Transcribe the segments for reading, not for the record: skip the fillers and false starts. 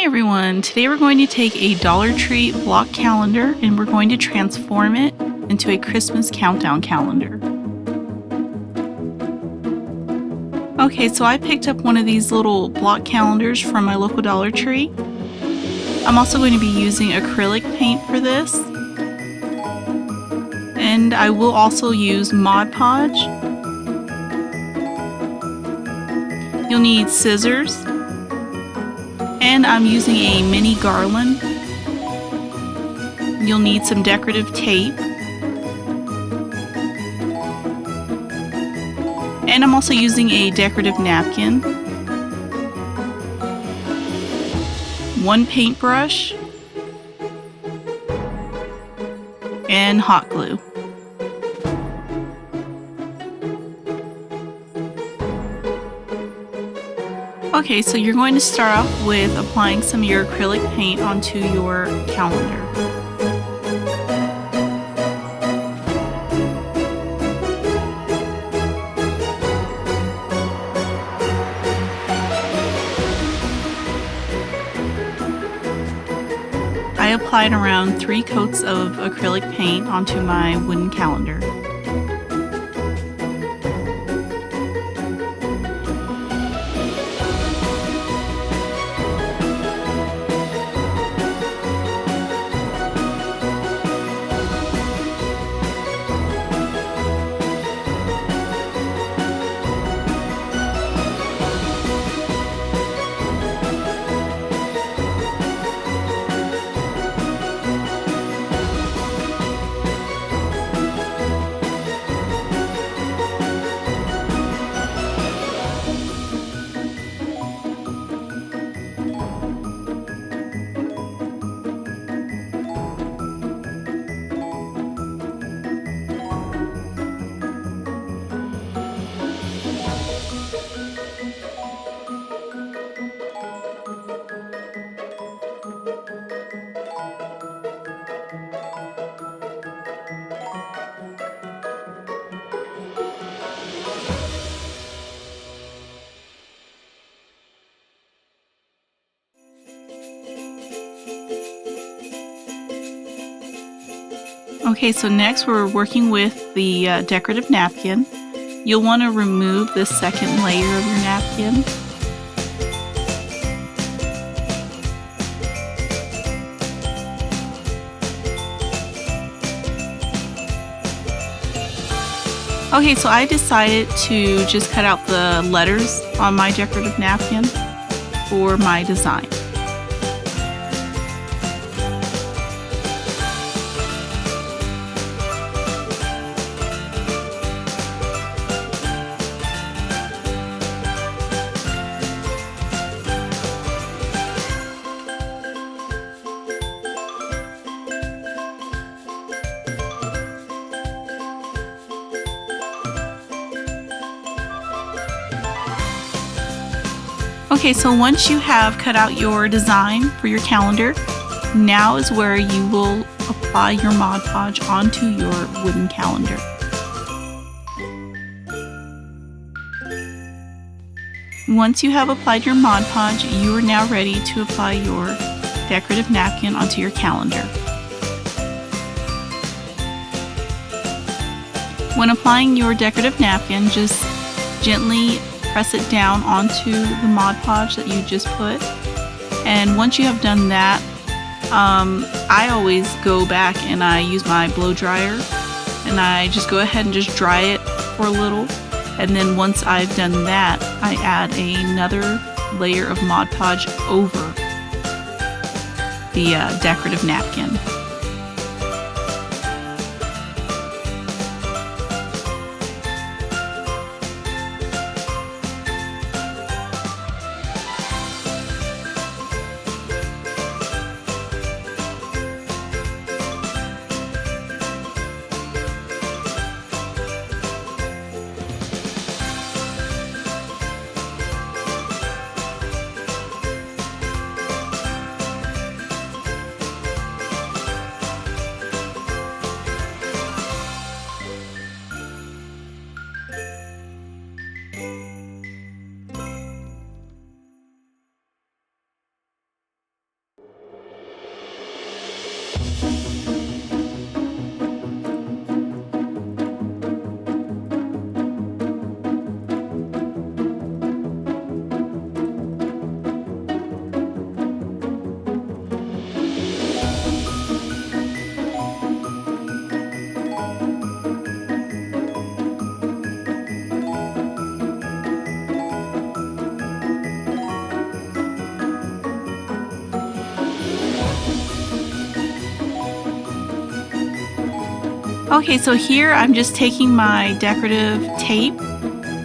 everyone, today we're going to take a Dollar Tree block calendar and we're going to transform it into a Christmas countdown calendar. Okay, so I picked up one of these little block calendars from my local Dollar Tree. I'm also going to be using acrylic paint for this. And I will also use Mod Podge. You'll need scissors. And I'm using a mini Garland. You'll need some decorative tape. And I'm also using a decorative napkin. One paintbrush. And hot glue. Okay, so you're going to start off with applying some of your acrylic paint onto your calendar. I applied around 3 coats of acrylic paint onto my wooden calendar. Okay, so next we're working with the decorative napkin. You'll want to remove the second layer of your napkin. Okay, so I decided to just cut out the letters on my decorative napkin for my design. Okay, so once you have cut out your design for your calendar, now is where you will apply your Mod Podge onto your wooden calendar. Once you have applied your Mod Podge, you are now ready to apply your decorative napkin onto your calendar. When applying your decorative napkin, just gently press it down onto the Mod Podge that you just put. And once you have done that, I always go back and I use my blow dryer and I just go ahead and just dry it for a little. And then once I've done that, I add another layer of Mod Podge over the decorative napkin. Okay, so here I'm just taking my decorative tape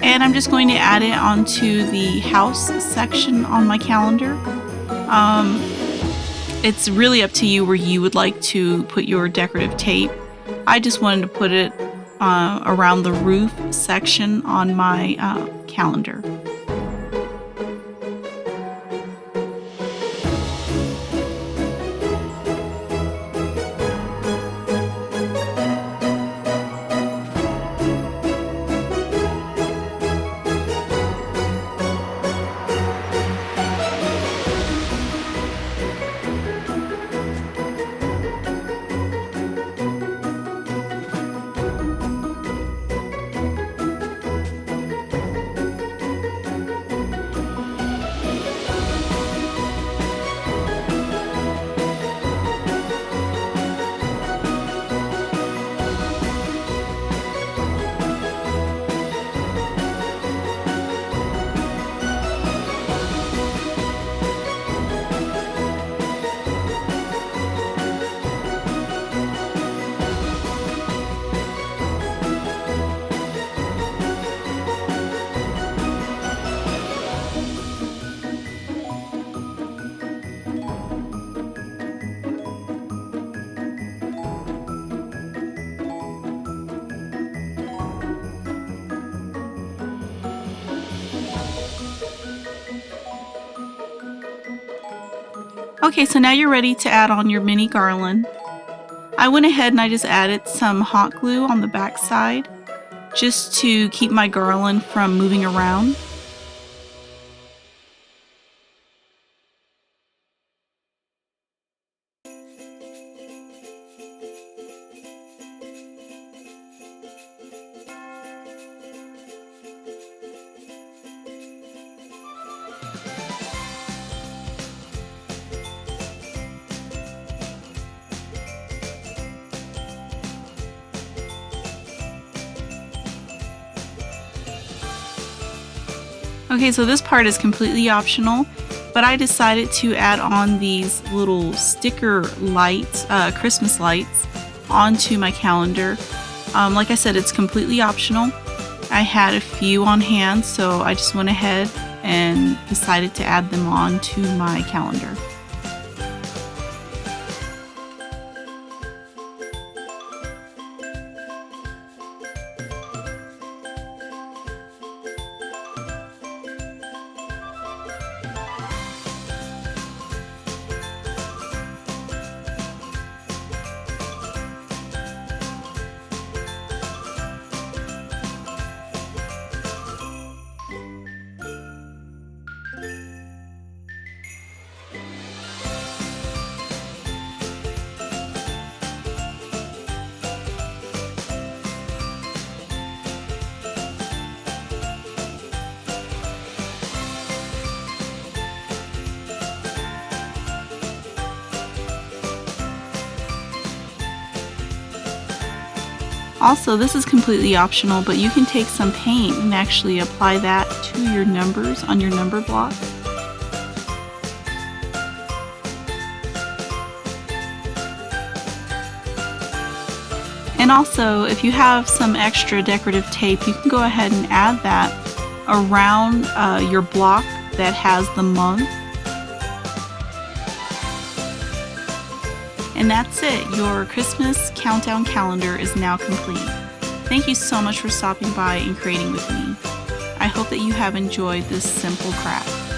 and I'm just going to add it onto the house section on my calendar. It's really up to you where you would like to put your decorative tape. I just wanted to put it around the roof section on my calendar. Okay, so now you're ready to add on your mini garland. I went ahead and I just added some hot glue on the back side just to keep my garland from moving around. Okay, so this part is completely optional, but I decided to add on these little sticker lights, Christmas lights, onto my calendar. Like I said, it's completely optional. I had a few on hand, so I just went ahead and decided to add them on to my calendar. Also, this is completely optional, but you can take some paint and actually apply that to your numbers on your number block. And also, if you have some extra decorative tape, you can go ahead and add that around your block that has the month. And that's it. Your Christmas countdown calendar is now complete. Thank you so much for stopping by and creating with me. I hope that you have enjoyed this simple craft.